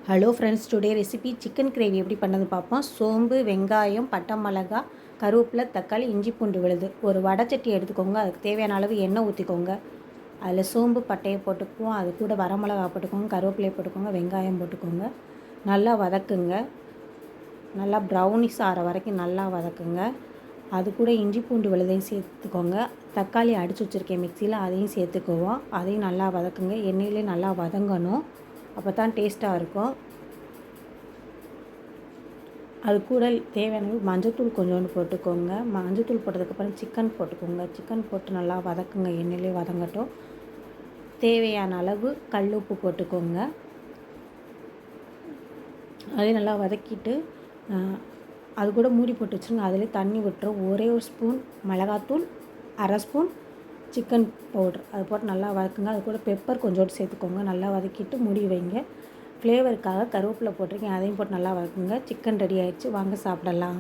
Hello friends, today recipe chicken gravy எப்படி பண்ணது பார்ப்போம். சோம்பு, வெங்காயம், பட்டை மிளகா, கருவேப்பிலை, தக்காளி, இஞ்சி பூண்டு விழுது. ஒரு வடைச்சட்டி எடுத்துக்கோங்க. அதுக்கு தேவையான அளவு எண்ணெய் ஊற்றிக்கோங்க. அதில் சோம்பு பட்டையை போட்டுக்குவோம். அது கூட வரமிளகா போட்டுக்கோங்க, கருவேப்பிலையை போட்டுக்கோங்க, வெங்காயம் போட்டுக்கோங்க. நல்லா வதக்குங்க. நல்லா ப்ரௌனிஷ் ஆகிற வரைக்கும் நல்லா வதக்குங்க. அது கூட இஞ்சி பூண்டு விழுதையும் சேர்த்துக்கோங்க. தக்காளி அடித்து வச்சுருக்கேன் மிக்சியில், அதையும் சேர்த்துக்குவோம். அதையும் நல்லா வதக்குங்க. எண்ணெயிலே நல்லா வதங்கணும். அப்போ தான் டேஸ்ட்டாக இருக்கும். அது கூட தேவையான மஞ்சள்தூள் கொஞ்சோண்டு போட்டுக்கோங்க. மஞ்சள்தூள் போட்டதுக்கப்புறம் சிக்கன் போட்டுக்கோங்க. சிக்கன் போட்டு நல்லா வதக்குங்க. எண்ணெயிலே வதங்கட்டும். தேவையான அளவு கல் உப்பு போட்டுக்கோங்க. அதையும் நல்லா வதக்கிட்டு அது கூட மூடி போட்டு வச்சுருங்க. அதிலே தண்ணி விட்டுரும். ஒரே ஒரு ஸ்பூன் மிளகாத்தூள், அரை ஸ்பூன் சிக்கன் பவுட்ரு அது போட்டு நல்லா வதக்குங்க. அது கூட பெப்பர் கொஞ்சோண்டு சேர்த்துக்கோங்க. நல்லா வதக்கிட்டு மூடி வைங்க. ஃப்ளேவருக்காக கருவேப்பிலை போட்டிருக்கேன். அதையும் போட்டு நல்லா வதக்குங்க. சிக்கன் ரெடி ஆகிடுச்சு. வாங்க சாப்பிடலாம்.